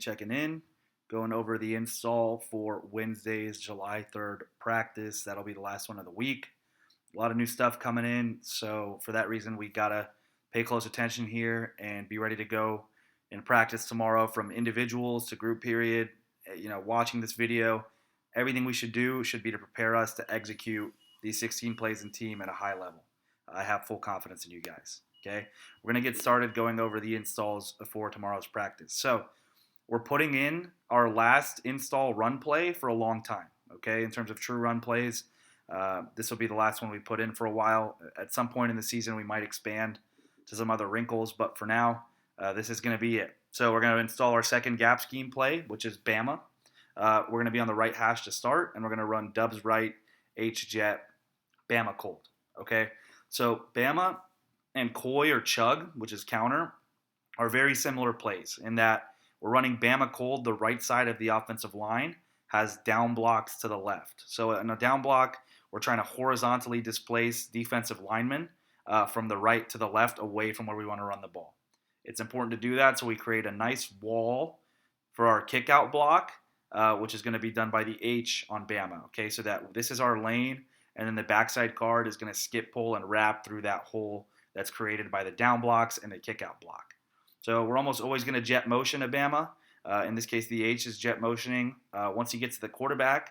checking in, going over the install for Wednesday's July 3rd practice. That'll be the last one of the week. A lot of new stuff coming in, so for that reason, we gotta pay close attention here and be ready to go in practice tomorrow from individuals to group period. Watching this video, everything we should do should be to prepare us to execute these 16 plays in team at a high level. I have full confidence in you guys. Okay, we're gonna get started going over the installs for tomorrow's practice. So we're putting in our last install run play for a long time. Okay, in terms of true run plays, this will be the last one we put in for a while. At some point in the season, we might expand to some other wrinkles, but for now, this is going to be it. So we're going to install our second gap scheme play, which is Bama. We're going to be on the right hash to start, and we're going to run Dubs right, H jet, Bama cold. Okay, so Bama and Koi or Chug, which is counter, are very similar plays in that we're running Bama cold. The right side of the offensive line has down blocks to the left. So in a down block, we're trying to horizontally displace defensive linemen from the right to the left away from where we want to run the ball. It's important to do that, so we create a nice wall for our kickout block, which is going to be done by the H on Bama. Okay, so that this is our lane, and then the backside guard is going to skip, pull, and wrap through that hole that's created by the down blocks and the kickout block. So we're almost always going to jet motion a Bama. In this case, the H is jet motioning. Once he gets to the quarterback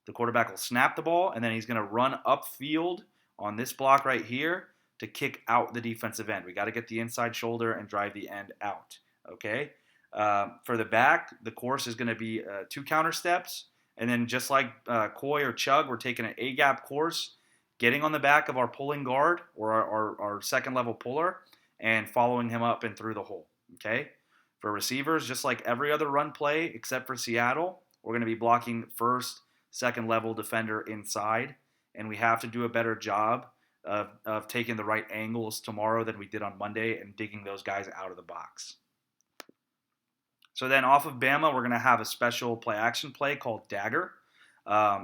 will snap the ball, and then he's going to run upfield on this block right here to kick out the defensive end. We got to get the inside shoulder and drive the end out. Okay. For the back, the course is going to be 2 counter steps, and then just like Koi or Chug, we're taking an A gap course, getting on the back of our pulling guard or our second level puller, and following him up and through the hole. Okay. For receivers, just like every other run play except for Seattle, we're going to be blocking first, second level defender inside, and we have to do a better job of taking the right angles tomorrow than we did on Monday and digging those guys out of the box. So then off of Bama, we're going to have a special play action play called Dagger.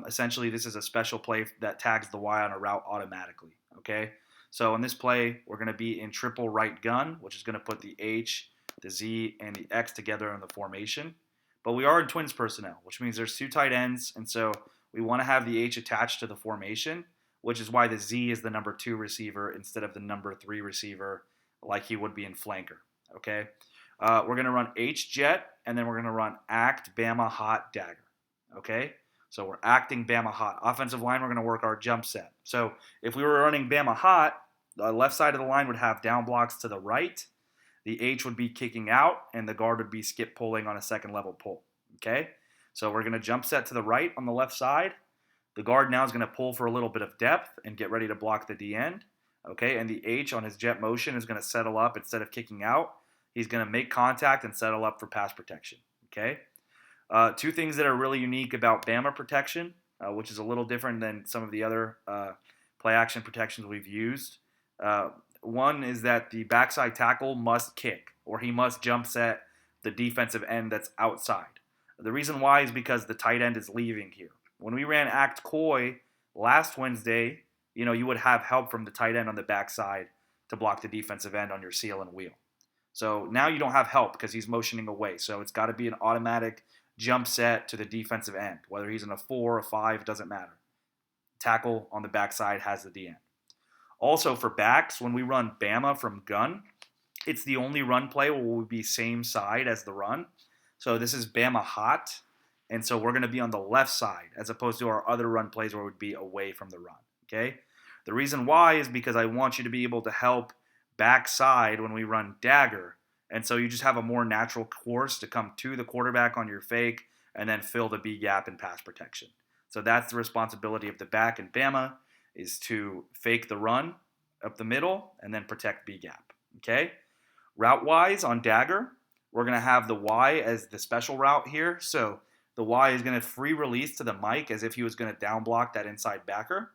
Essentially, this is a special play that tags the Y on a route automatically. Okay, so in this play, we're going to be in triple right gun, which is going to put the H, the Z, and the X together in the formation. But we are in twins personnel, which means there's 2 tight ends, and so we want to have the H attached to the formation, which is why the Z is the number 2 receiver instead of the number 3 receiver like he would be in flanker. Okay, we're going to run H jet, and then we're going to run act Bama hot dagger. Okay, so we're acting Bama hot. Offensive line, we're going to work our jump set. So if we were running Bama hot, the left side of the line would have down blocks to the right. The H would be kicking out, and the guard would be skip pulling on a second level pull. Okay, so we're going to jump set to the right on the left side. The guard now is going to pull for a little bit of depth and get ready to block the D end. Okay, and the H on his jet motion is going to settle up instead of kicking out. He's going to make contact and settle up for pass protection. Okay, 2 things that are really unique about Bama protection, which is a little different than some of the other play action protections we've used. One is that the backside tackle must kick, or he must jump set the defensive end that's outside. The reason why is because the tight end is leaving here. When we ran Act Koi last Wednesday, you would have help from the tight end on the backside to block the defensive end on your seal and wheel. So now you don't have help because he's motioning away. So it's got to be an automatic jump set to the defensive end. Whether he's in a 4 or a 5, doesn't matter. Tackle on the backside has the D end. Also for backs, when we run Bama from gun, it's the only run play where we'll be same side as the run. So this is Bama hot, and so we're going to be on the left side as opposed to our other run plays where we'd be away from the run. Okay? The reason why is because I want you to be able to help backside when we run dagger, and so you just have a more natural course to come to the quarterback on your fake and then fill the B gap in pass protection. So that's the responsibility of the back in Bama, is to fake the run up the middle and then protect B gap. Okay? Route-wise on dagger, we're going to have the Y as the special route here. So the Y is going to free release to the Mike as if he was going to down block that inside backer.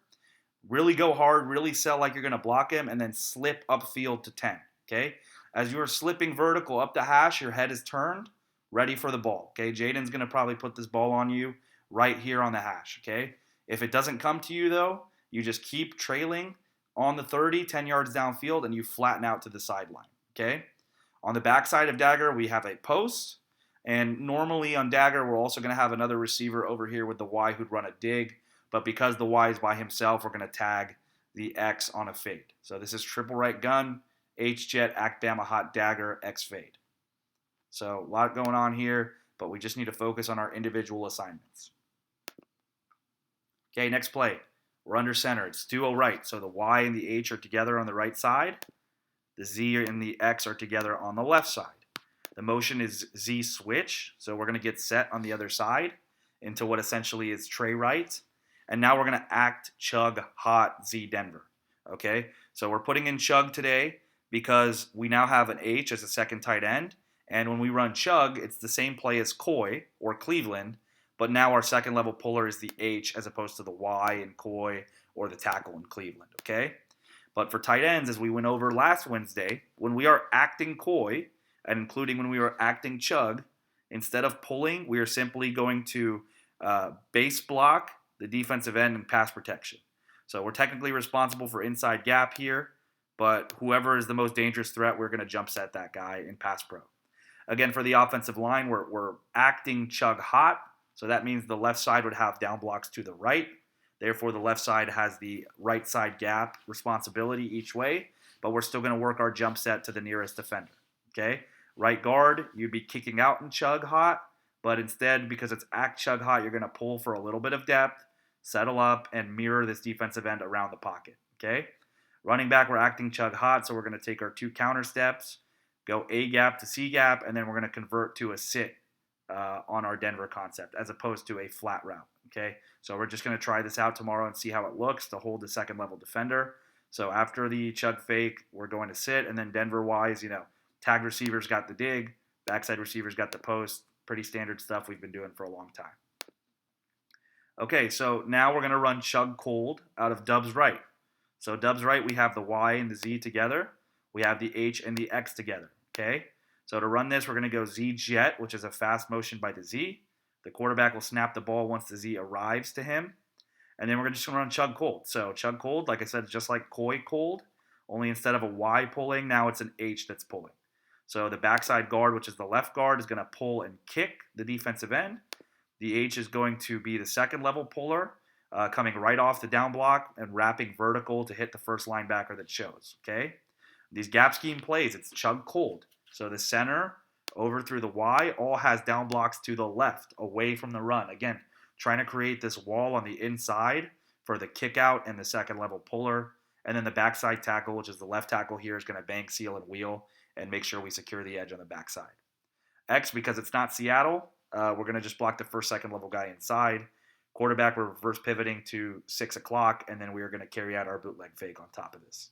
Really go hard, really sell like you're going to block him, and then slip upfield to 10. Okay? As you're slipping vertical up the hash, your head is turned, ready for the ball. Okay? Jaden's going to probably put this ball on you right here on the hash. Okay? If it doesn't come to you, though, you just keep trailing on the 30, 10 yards downfield, and you flatten out to the sideline. Okay? On the backside of dagger, we have a post, And normally on dagger, we're also going to have another receiver over here with the Y who'd run a dig. But because the Y is by himself, we're going to tag the X on a fade. So this is triple right gun, H jet, act Bama hot, dagger, X fade. So a lot going on here, but we just need to focus on our individual assignments. Okay, next play. We're under center. It's duo right. So the Y and the H are together on the right side. The Z and the X are together on the left side. The motion is Z switch. So we're going to get set on the other side into what essentially is tray right. And now we're going to act chug hot Z Denver. Okay, so we're putting in chug today because we now have an H as a second tight end. And when we run chug, it's the same play as Coy or Cleveland, but now our second level puller is the H as opposed to the Y in Coy or the tackle in Cleveland, okay? But for tight ends, as we went over last Wednesday, when we are acting Coy, and including when we were acting chug, instead of pulling, we are simply going to base block the defensive end and pass protection. So we're technically responsible for inside gap here, but whoever is the most dangerous threat, we're going to jump set that guy in pass pro. Again, for the offensive line, we're acting chug hot. So that means the left side would have down blocks to the right. Therefore, the left side has the right side gap responsibility each way, but we're still going to work our jump set to the nearest defender. Okay? Right guard, you'd be kicking out in chug hot, but instead, because it's act chug hot, you're going to pull for a little bit of depth, settle up, and mirror this defensive end around the pocket. Okay? Running back, we're acting chug hot, so we're going to take our two counter steps, go A gap to C gap, and then we're going to convert to a sit on our Denver concept as opposed to a flat route. Okay, so we're just going to try this out tomorrow and see how it looks to hold the second level defender. So after the chug fake, we're going to sit, and then Denver wise, tagged receivers got the dig, backside receivers got the post. Pretty standard stuff we've been doing for a long time. Okay, so now we're going to run chug cold out of Dubs right. So Dubs right, we have the Y and the Z together. We have the H and the X together. Okay, so to run this, we're going to go Z jet, which is a fast motion by the Z. The quarterback will snap the ball once the Z arrives to him. And then we're just going to run chug cold. So chug cold, like I said, just like Coy cold, only instead of a Y pulling, now it's an H that's pulling. So the backside guard, which is the left guard, is going to pull and kick the defensive end. The H is going to be the second level puller, coming right off the down block and wrapping vertical to hit the first linebacker that shows. Okay, these gap scheme plays, it's chug cold. So the center over through the Y all has down blocks to the left, away from the run. Again, trying to create this wall on the inside for the kick out and the second level puller. And then the backside tackle, which is the left tackle here, is going to bank, seal, and wheel and make sure we secure the edge on the backside. X, because it's not Seattle, we're going to just block the first, second level guy inside. Quarterback, we're reverse pivoting to 6 o'clock, and then we are going to carry out our bootleg fake on top of this.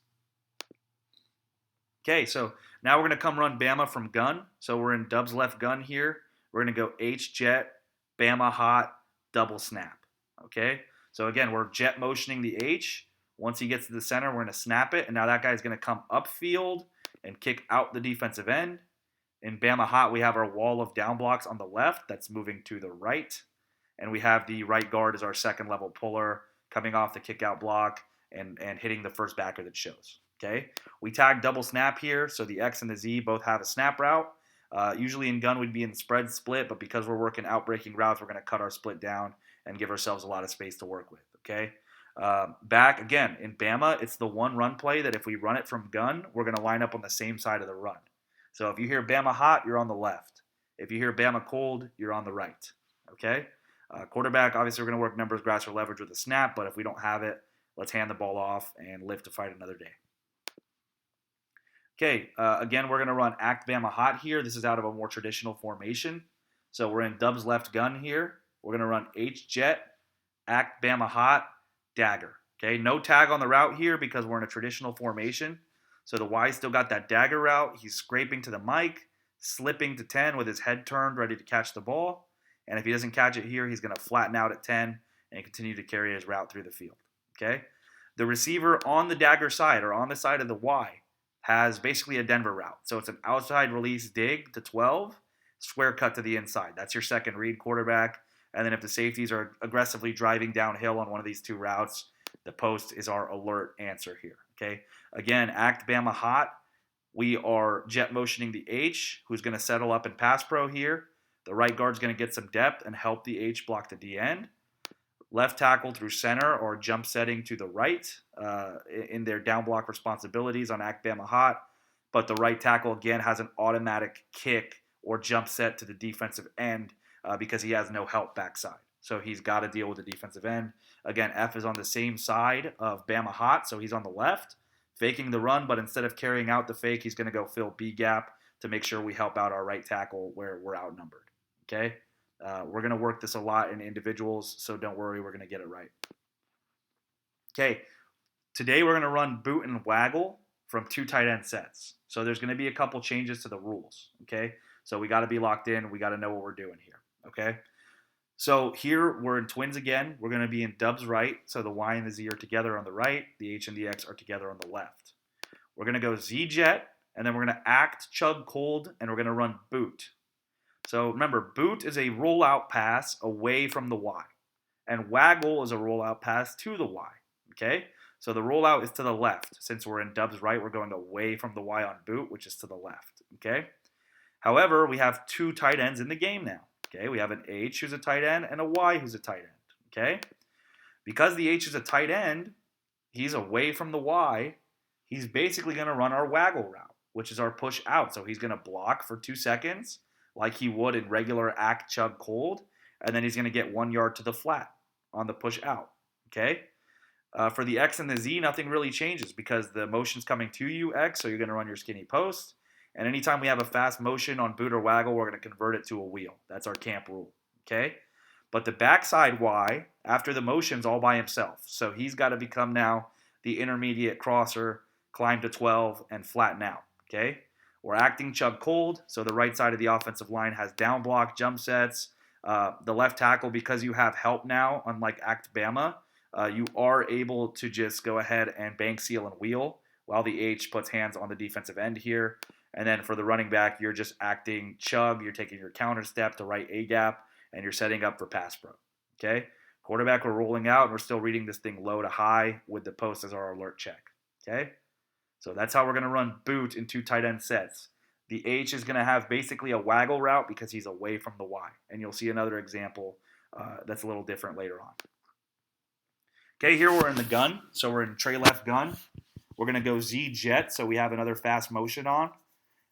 Okay, so now we're going to come run Bama from gun. So we're in Dubs left gun here. We're going to go H jet, Bama hot, double snap. Okay, so again, we're jet motioning the H. Once he gets to the center, we're going to snap it, and now that guy's going to come upfield and kick out the defensive end. In Bama hot, we have our wall of down blocks on the left that's moving to the right, and we have the right guard as our second level puller coming off the kick out block and hitting the first backer that shows. Okay, we tag double snap here, so the X and the Z both have a snap route. Usually in gun we'd be in the spread split, but because we're working outbreaking routes, we're going to cut our split down and give ourselves a lot of space to work with. Okay, back again in Bama, it's the one run play that if we run it from gun, we're going to line up on the same side of the run. So if you hear Bama hot, you're on the left. If you hear Bama cold, you're on the right. Okay, quarterback, obviously we're going to work numbers, grass, or leverage with a snap, but if we don't have it, let's hand the ball off and live to fight another day. Okay, again, we're going to run act Bama hot here. This is out of a more traditional formation. So we're in Dubs left gun here. We're going to run H jet, act Bama hot, dagger. Okay, no tag on the route here because we're in a traditional formation. So the Y still got that dagger route. He's scraping to the mic, slipping to 10 with his head turned, ready to catch the ball. And if he doesn't catch it here, he's going to flatten out at 10 and continue to carry his route through the field. Okay, the receiver on the dagger side or on the side of the Y has basically a Denver route. So it's an outside release dig to 12, square cut to the inside. That's your second read quarterback. And then if the safeties are aggressively driving downhill on one of these two routes, the post is our alert answer here. Okay. Again, act Bama hot. We are jet motioning the H, who's going to settle up in pass pro here. The right guard's going to get some depth and help the H block the D end. Left tackle through center or jump setting to the right in their down block responsibilities on Act Bama Hot. But the right tackle, again, has an automatic kick or jump set to the defensive end because he has no help backside. So he's got to deal with the defensive end. Again, F is on the same side of Bama Hot, so he's on the left, faking the run, but instead of carrying out the fake, he's going to go fill B gap to make sure we help out our right tackle where we're outnumbered. Okay? We're going to work this a lot in individuals, so don't worry, we're going to get it right. Okay, today we're going to run boot and waggle from 2 tight end sets. So there's going to be a couple changes to the rules, okay? So we got to be locked in. We got to know what we're doing here, okay? So here we're in twins again. We're going to be in dubs right. So the Y and the Z are together on the right. The H and the X are together on the left. We're going to go Z jet, and then we're going to act chug cold, and we're going to run boot. So remember, boot is a rollout pass away from the Y, and waggle is a rollout pass to the Y, okay? So the rollout is to the left. Since we're in dubs right, we're going away from the Y on boot, which is to the left, okay? However, we have 2 tight ends in the game now, okay? We have an H who's a tight end and a Y who's a tight end, okay? Because the H is a tight end, he's away from the Y, he's basically going to run our waggle route, which is our push out. So he's going to block for 2 seconds like he would in regular act chug cold, and then he's going to get 1 yard to the flat on the push out, okay? For the X and the Z, nothing really changes because the motion's coming to you, X, so you're going to run your skinny post. And anytime we have a fast motion on boot or waggle, we're going to convert it to a wheel. That's our camp rule, okay? But the backside Y, after the motion's all by himself. So he's got to become now the intermediate crosser, climb to 12, and flatten out, okay? We're acting chug cold, so the right side of the offensive line has down block, jump sets. The left tackle, because you have help now, unlike Act Bama, you are able to just go ahead and bank seal and wheel while the H puts hands on the defensive end here. And then for the running back, you're just acting chug. You're taking your counter step to right A gap, and you're setting up for pass pro. Okay? Quarterback, we're rolling out, and we're still reading this thing low to high with the post as our alert check. Okay? So that's how we're going to run boot in 2 tight end sets. The H is going to have basically a waggle route because he's away from the Y. And you'll see another example that's a little different later on. Okay, here we're in the gun. So we're in tray left gun. We're going to go Z jet, so we have another fast motion on.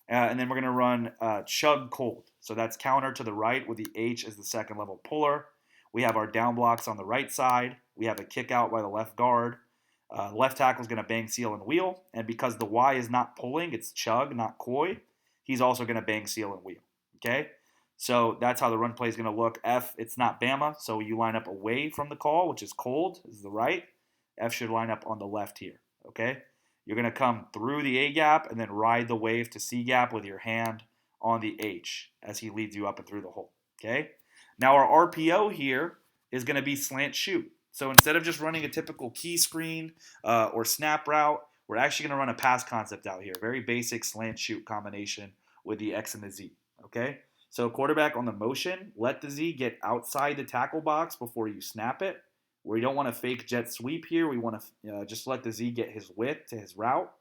And then we're going to run chug cold. So that's counter to the right with the H as the second level puller. We have our down blocks on the right side. We have a kick out by the left guard. Left tackle is going to bang, seal, and wheel. And because the Y is not pulling, it's chug, not coy, he's also going to bang, seal, and wheel. Okay? So that's how the run play is going to look. F, it's not Bama, so you line up away from the call, which is cold, is the right. F should line up on the left here. Okay? You're going to come through the A gap and then ride the wave to C gap with your hand on the H as he leads you up and through the hole. Okay? Now our RPO here is going to be slant shoot. So instead of just running a typical key screen or snap route, we're actually going to run a pass concept out here. Very basic slant shoot combination with the X and the Z. Okay? So quarterback on the motion, let the Z get outside the tackle box before you snap it. We don't want to fake jet sweep here. We want to just let the Z get his width to his route.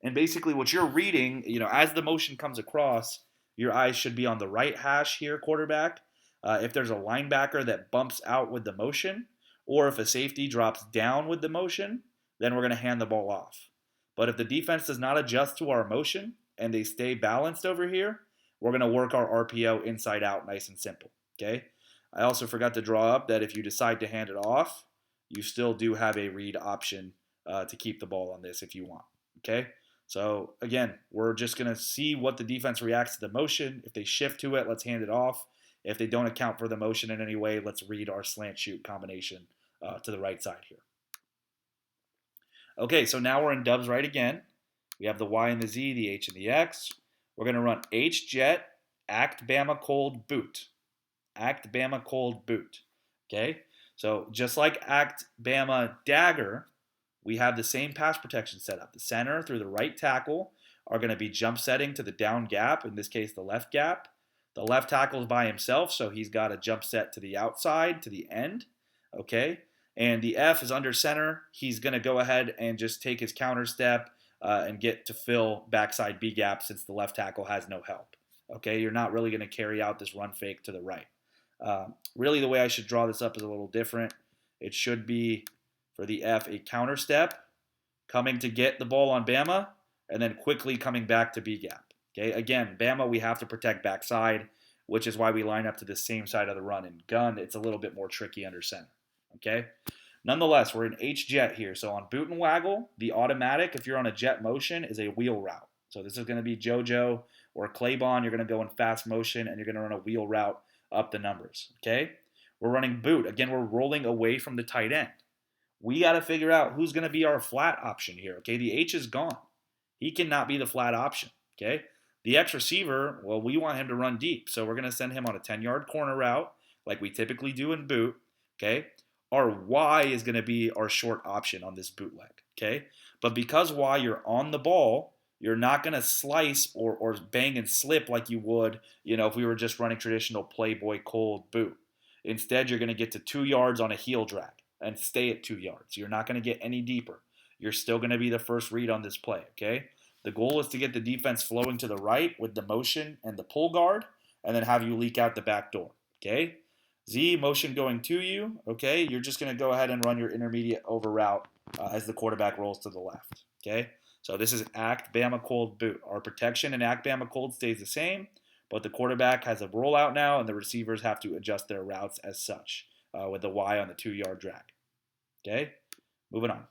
And basically what you're reading, as the motion comes across, your eyes should be on the right hash here, quarterback. If there's a linebacker that bumps out with the motion, or if a safety drops down with the motion, then we're going to hand the ball off. But if the defense does not adjust to our motion and they stay balanced over here, we're going to work our RPO inside out nice and simple. Okay? I also forgot to draw up that if you decide to hand it off, you still do have a read option to keep the ball on this if you want. Okay? So again, we're just going to see what the defense reacts to the motion. If they shift to it, let's hand it off. If they don't account for the motion in any way, let's read our slant shoot combination to the right side here. Okay, so now we're in dubs right again. We have the Y and the Z, the H and the X. We're going to run H jet, act Bama cold boot. Act Bama cold boot. Okay? So just like act Bama dagger, we have the same pass protection setup. The center through the right tackle are going to be jump setting to the down gap, in this case the left gap. The left tackle is by himself, so he's got a jump set to the outside, to the end. Okay? And the F is under center. He's going to go ahead and just take his counter step and get to fill backside B gap since the left tackle has no help. Okay, you're not really going to carry out this run fake to the right. Really, the way I should draw this up is a little different. It should be for the F a counter step, coming to get the ball on Bama, and then quickly coming back to B gap. Okay, again, Bama, we have to protect backside, which is why we line up to the same side of the run. In gun, it's a little bit more tricky under center. Okay, nonetheless, we're in H jet here. So on boot and waggle, the automatic, if you're on a jet motion, is a wheel route. So this is going to be JoJo or Claybon. You're going to go in fast motion and you're going to run a wheel route up the numbers. Okay, we're running boot. Again, we're rolling away from the tight end. We got to figure out who's going to be our flat option here. Okay, the H is gone. He cannot be the flat option. Okay, the X receiver, well, we want him to run deep. So we're going to send him on a 10-yard corner route like we typically do in boot. Okay, our Y is going to be our short option on this bootleg. Okay, but because Y, you're on the ball, you're not going to slice or bang and slip like you would, if we were just running traditional Playboy cold boot. Instead, you're going to get to 2 yards on a heel drag and stay at 2 yards. You're not going to get any deeper. You're still going to be the first read on this play, okay? The goal is to get the defense flowing to the right with the motion and the pull guard, and then have you leak out the back door, okay? Z, motion going to you, okay? You're just going to go ahead and run your intermediate over route as the quarterback rolls to the left, okay? So this is act Bama cold boot. Our protection in act Bama cold stays the same, but the quarterback has a rollout now, and the receivers have to adjust their routes as such with the Y on the 2-yard drag. Okay, moving on.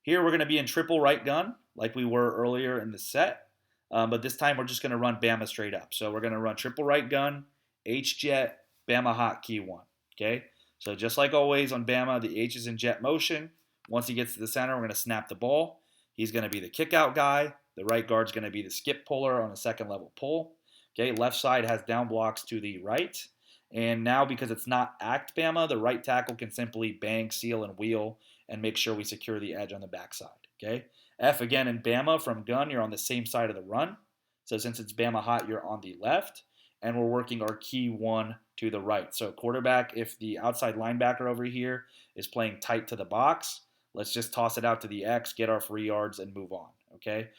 Here we're going to be in triple right gun like we were earlier in the set, but this time we're just going to run Bama straight up. So we're going to run triple right gun, H jet, Bama hot key 1. Okay, so just like always on Bama, the H is in jet motion. Once he gets to the center, we're going to snap the ball. He's going to be the kick out guy. The right guard's going to be the skip puller on a second level pull. Okay, left side has down blocks to the right. And now because it's not act Bama, the right tackle can simply bang, seal, and wheel and make sure we secure the edge on the backside. Okay, F again in Bama from gun, you're on the same side of the run. So since it's Bama hot, you're on the left. And we're working our key 1 to the right. So quarterback, if the outside linebacker over here is playing tight to the box, let's just toss it out to the X, get our 3 yards, and move on. Okay.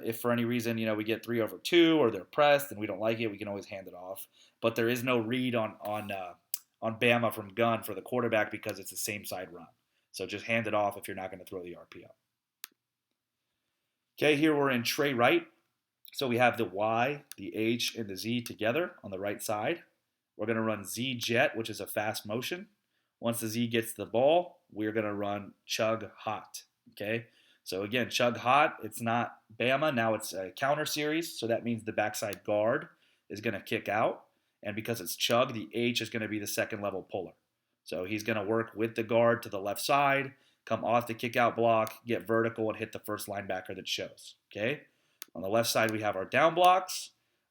If for any reason we get 3 over 2 or they're pressed and we don't like it, we can always hand it off. But there is no read on Bama from gun for the quarterback because it's the same side run. So just hand it off if you're not going to throw the RPO. Okay, here we're in tray right. So we have the Y, the H, and the Z together on the right side. We're going to run Z jet, which is a fast motion. Once the Z gets the ball, we're going to run chug hot. Okay, so again, chug hot, it's not Bama. Now it's a counter series, so that means the backside guard is going to kick out. And because it's chug, the H is going to be the second level puller. So he's going to work with the guard to the left side, come off the kick out block, get vertical, and hit the first linebacker that shows. Okay, on the left side, we have our down blocks.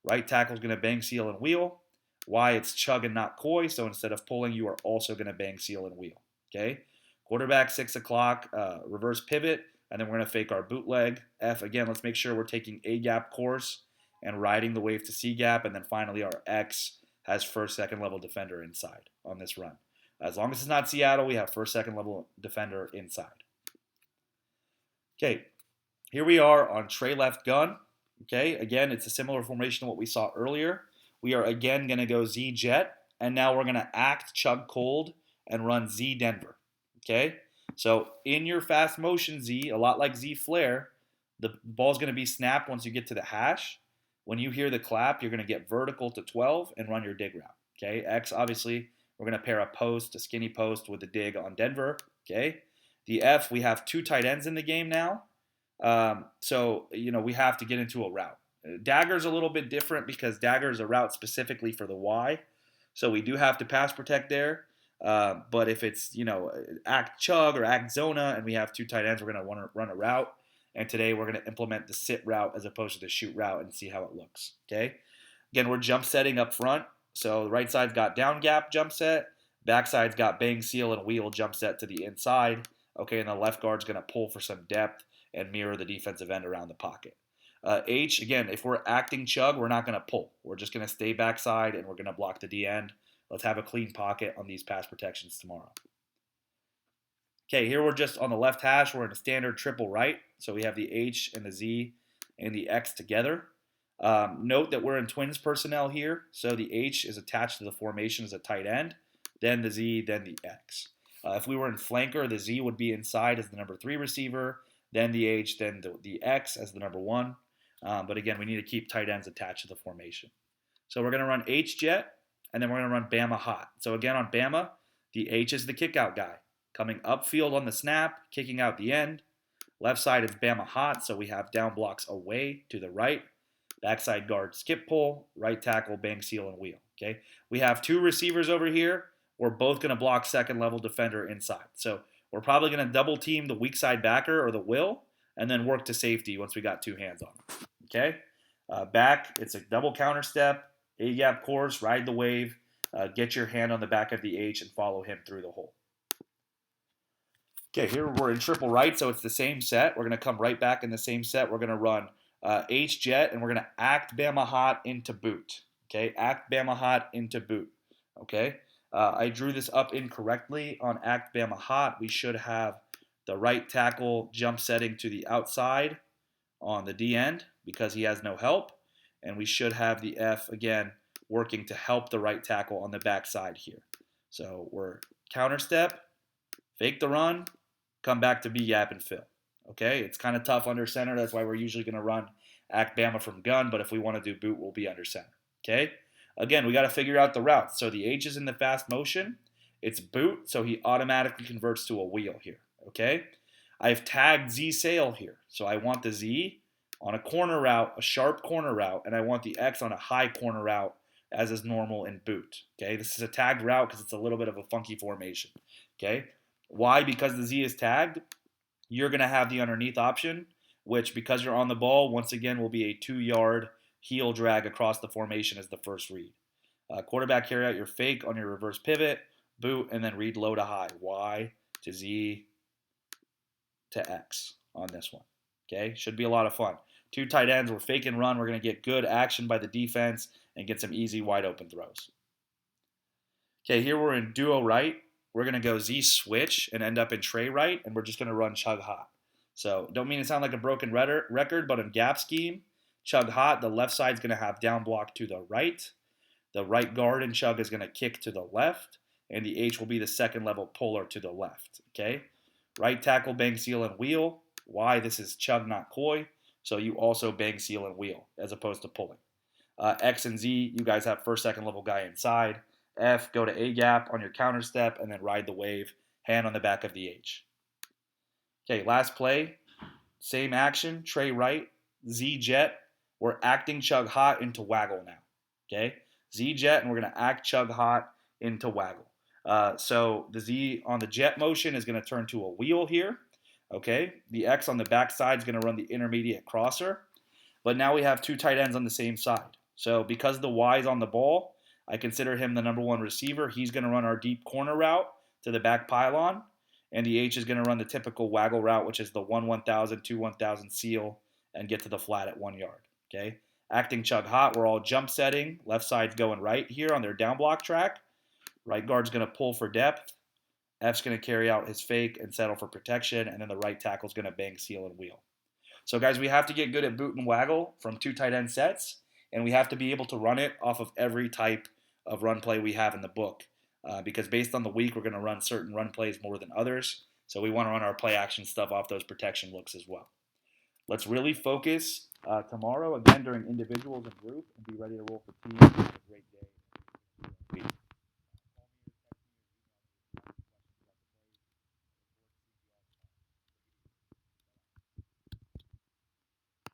Right tackle is going to bang, seal, and wheel. Y, it's chug and not coy, so instead of pulling, you are also going to bang, seal, and wheel. Okay, quarterback, 6 o'clock, reverse pivot, and then we're going to fake our bootleg. F, again, let's make sure we're taking A gap course and riding the wave to C gap, and then finally our X has first, second level defender inside on this run. As long as it's not Seattle, we have first, second level defender inside. Okay, here we are on tray left gun. Okay, again, it's a similar formation to what we saw earlier. We are again going to go Z jet, and now we're going to act chug cold and run Z Denver. Okay, so in your fast motion Z, a lot like Z flare, the ball's going to be snapped once you get to the hash. When you hear the clap, you're going to get vertical to 12 and run your dig route. Okay, X, obviously, we're going to pair a post, a skinny post with a dig on Denver. Okay, the F, we have 2 tight ends in the game now. So we have to get into a route. Dagger's a little bit different because Dagger is a route specifically for the Y. So we do have to pass protect there. But if it's, act chug or act zona and we have 2 tight ends, we're going to want to run a route. And today we're going to implement the sit route as opposed to the shoot route and see how it looks. Okay. Again, we're jump setting up front. So the right side's got down gap jump set. Back side's got bang, seal, and wheel jump set to the inside. Okay. And the left guard's going to pull for some depth and mirror the defensive end around the pocket. H, again, if we're acting chug, we're not going to pull. We're just going to stay backside and we're going to block the D end. Let's have a clean pocket on these pass protections tomorrow. Okay, here we're just on the left hash. We're in a standard triple right. So we have the H and the Z and the X together. Note that we're in twins personnel here, so the H is attached to the formation as a tight end, then the Z, then the X. If we were in flanker, the Z would be inside as the number 3 receiver, then the H, then the X as the number 1. But again, we need to keep tight ends attached to the formation. So we're going to run H jet, and then we're going to run Bama hot. So again, on Bama, the H is the kickout guy, coming upfield on the snap, kicking out the end. Left side is Bama hot, so we have down blocks away to the right. Backside guard skip pull, right tackle bang seal and wheel. Okay, we have 2 receivers over here. We're both going to block second level defender inside. So we're probably going to double team the weak side backer or the will, and then work to safety once we got 2 hands on him. Okay, back, it's a double counter step, A-gap course, ride the wave, get your hand on the back of the H and follow him through the hole. Okay, here we're in triple right, so it's the same set. We're going to come right back in the same set. We're going to run H jet, and we're going to act Bama hot into boot. Okay, act Bama hot into boot. Okay, I drew this up incorrectly on act Bama hot. We should have the right tackle jump setting to the outside on the D end because he has no help, and we should have the F again working to help the right tackle on the backside here. So we're counter step, fake the run, come back to B-gap and fill. Okay, it's kind of tough under center. That's why we're usually going to run act Bama from gun, but if we want to do boot, we'll be under center. Okay, again, we got to figure out the route. So the H is in the fast motion. It's boot, so he automatically converts to a wheel here. Okay, I've tagged Z sail here. So I want the Z on a corner route, a sharp corner route, and I want the X on a high corner route as is normal in boot. Okay, this is a tagged route because it's a little bit of a funky formation. Okay, why? Because the Z is tagged, you're going to have the underneath option, which because you're on the ball, once again, will be a 2-yard heel drag across the formation as the first read. Quarterback carry out your fake on your reverse pivot, boot, and then read low to high. Y to Z to X on this one. Okay, should be a lot of fun. 2 tight ends, we're fake and run. We're going to get good action by the defense and get some easy wide open throws. Okay, here we're in duo right. We're going to go Z switch and end up in tray right, and we're just going to run chug hot. So don't mean to sound like a broken record, but in gap scheme, chug hot, the left side is going to have down block to the right. The right guard in chug is going to kick to the left, and the H will be the second level puller to the left. Okay, right tackle, bang, seal, and wheel. Why? This is chug, not coy. So you also bang, seal, and wheel as opposed to pulling. X and Z, you guys have first, second level guy inside. F, go to A gap on your counter step and then ride the wave, hand on the back of the H. Okay, last play, same action, tray right, Z jet. We're acting chug hot into waggle now. Okay, Z jet, and we're going to act chug hot into waggle. So the Z on the jet motion is going to turn to a wheel here. Okay, the X on the back side is going to run the intermediate crosser. But now we have 2 tight ends on the same side. So because the Y is on the ball, I consider him the number 1 receiver. He's going to run our deep corner route to the back pylon. And the H is going to run the typical waggle route, which is the 1-1000, 2-1000 seal, and get to the flat at 1 yard. Okay, acting chug hot, we're all jump setting. Left side's going right here on their down block track. Right guard's going to pull for depth. F's going to carry out his fake and settle for protection. And then the right tackle's going to bang, seal, and wheel. So, guys, we have to get good at boot and waggle from 2 tight end sets. And we have to be able to run it off of every type of run play we have in the book. Because based on the week, we're going to run certain run plays more than others. So we want to run our play action stuff off those protection looks as well. Let's really focus tomorrow, again, during individuals and group, and be ready to roll for teams. Have a great day.